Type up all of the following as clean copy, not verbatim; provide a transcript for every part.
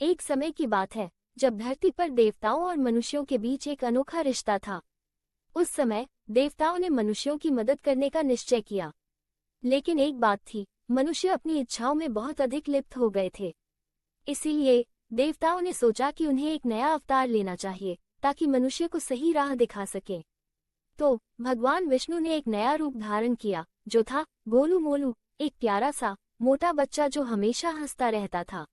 एक समय की बात है जब धरती पर देवताओं और मनुष्यों के बीच एक अनोखा रिश्ता था। उस समय देवताओं ने मनुष्यों की मदद करने का निश्चय किया। लेकिन एक बात थी, मनुष्य अपनी इच्छाओं में बहुत अधिक लिप्त हो गए थे। इसीलिए देवताओं ने सोचा कि उन्हें एक नया अवतार लेना चाहिए ताकि मनुष्य को सही राह दिखा सके। तो भगवान विष्णु ने एक नया रूप धारण किया, जो था गोलू मोलू, एक प्यारा सा मोटा बच्चा जो हमेशा हंसता रहता था।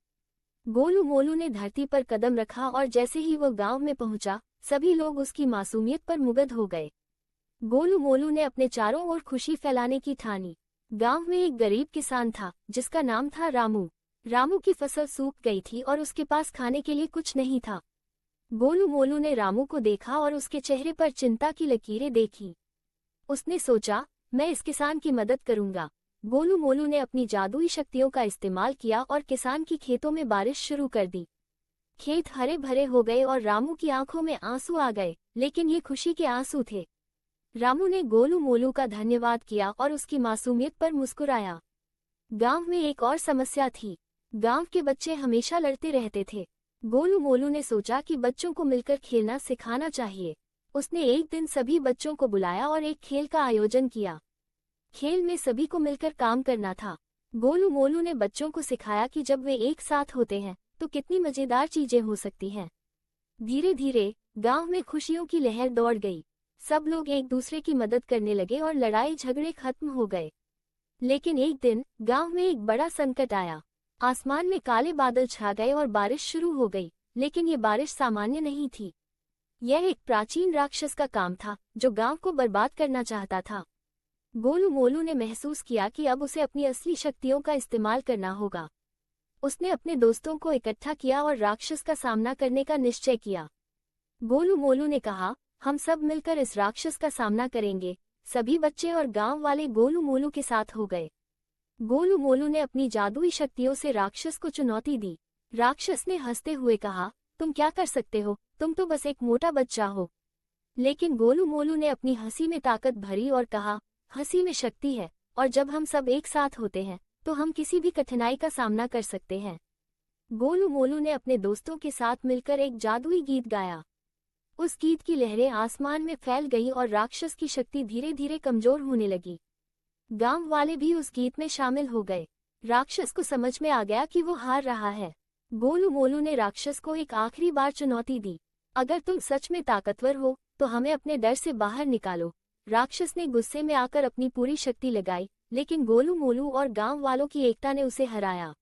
गोलू मोलू ने धरती पर कदम रखा और जैसे ही वो गांव में पहुंचा, सभी लोग उसकी मासूमियत पर मुग्ध हो गए। गोलू मोलू ने अपने चारों ओर खुशी फैलाने की ठानी। गांव में एक गरीब किसान था जिसका नाम था रामू। रामू की फसल सूख गई थी और उसके पास खाने के लिए कुछ नहीं था। गोलू मोलू ने रामू को देखा और उसके चेहरे पर चिंता की लकीरें देखी। उसने सोचा, मैं इस किसान की मदद करूंगा। गोलू मोलू ने अपनी जादुई शक्तियों का इस्तेमाल किया और किसान की खेतों में बारिश शुरू कर दी। खेत हरे भरे हो गए और रामू की आंखों में आंसू आ गए, लेकिन ये खुशी के आंसू थे। रामू ने गोलू मोलू का धन्यवाद किया और उसकी मासूमियत पर मुस्कुराया। गांव में एक और समस्या थी। गांव के बच्चे हमेशा लड़ते रहते थे। गोलू मोलू ने सोचा कि बच्चों को मिलकर खेलना सिखाना चाहिए। उसने एक दिन सभी बच्चों को बुलाया और एक खेल का आयोजन किया। खेल में सभी को मिलकर काम करना था। गोलू मोलू ने बच्चों को सिखाया कि जब वे एक साथ होते हैं तो कितनी मजेदार चीजें हो सकती हैं। धीरे धीरे गांव में खुशियों की लहर दौड़ गई। सब लोग एक दूसरे की मदद करने लगे और लड़ाई झगड़े खत्म हो गए। लेकिन एक दिन गांव में एक बड़ा संकट आया। आसमान में काले बादल छा गए और बारिश शुरू हो गई, लेकिन ये बारिश सामान्य नहीं थी। यह एक प्राचीन राक्षस का काम था जो गांव को बर्बाद करना चाहता था। गोलू मोलू ने महसूस किया कि अब उसे अपनी असली शक्तियों का इस्तेमाल करना होगा। उसने अपने दोस्तों को इकट्ठा किया और राक्षस का सामना करने का निश्चय किया। गोलू मोलू ने कहा, हम सब मिलकर इस राक्षस का सामना करेंगे। सभी बच्चे और गांव वाले गोलू मोलू के साथ हो गए। गोलू मोलू ने अपनी जादुई शक्तियों से राक्षस को चुनौती दी। राक्षस ने हंसते हुए कहा, तुम क्या कर सकते हो, तुम तो बस एक मोटा बच्चा हो। लेकिन गोलू मोलू ने अपनी हंसी में ताकत भरी और कहा, हंसी में शक्ति है, और जब हम सब एक साथ होते हैं तो हम किसी भी कठिनाई का सामना कर सकते हैं। गोलू मोलू ने अपने दोस्तों के साथ मिलकर एक जादुई गीत गाया। उस गीत की लहरें आसमान में फैल गईं और राक्षस की शक्ति धीरे धीरे कमजोर होने लगी। गांव वाले भी उस गीत में शामिल हो गए। राक्षस को समझ में आ गया कि वो हार रहा है। गोलू मोलू ने राक्षस को एक आखिरी बार चुनौती दी, अगर तुम सच में ताकतवर हो तो हमें अपने डर से बाहर निकालो। राक्षस ने गुस्से में आकर अपनी पूरी शक्ति लगाई, लेकिन गोलू मोलू और गांव वालों की एकता ने उसे हराया।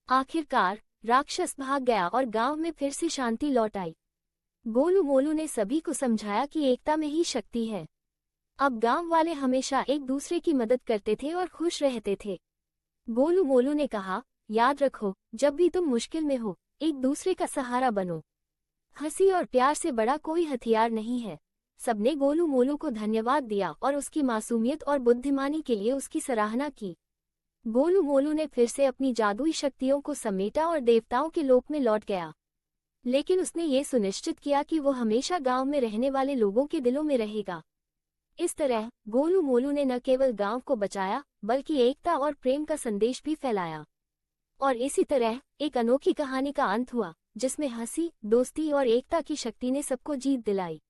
आखिरकार राक्षस भाग गया और गांव में फिर से शांति लौट आई। गोलू मोलू ने सभी को समझाया कि एकता में ही शक्ति है। अब गांव वाले हमेशा एक दूसरे की मदद करते थे और खुश रहते थे। गोलू मोलू ने कहा, याद रखो, जब भी तुम मुश्किल में हो, एक दूसरे का सहारा बनो। हंसी और प्यार से बड़ा कोई हथियार नहीं है। सबने गोलू मोलू को धन्यवाद दिया और उसकी मासूमियत और बुद्धिमानी के लिए उसकी सराहना की। गोलू मोलू ने फिर से अपनी जादुई शक्तियों को समेटा और देवताओं के लोक में लौट गया। लेकिन उसने ये सुनिश्चित किया कि वो हमेशा गांव में रहने वाले लोगों के दिलों में रहेगा। इस तरह गोलू मोलू ने न केवल गांव को बचाया, बल्कि एकता और प्रेम का संदेश भी फैलाया। और इसी तरह एक अनोखी कहानी का अंत हुआ, जिसमें हंसी, दोस्ती और एकता की शक्ति ने सबको जीत दिलाई।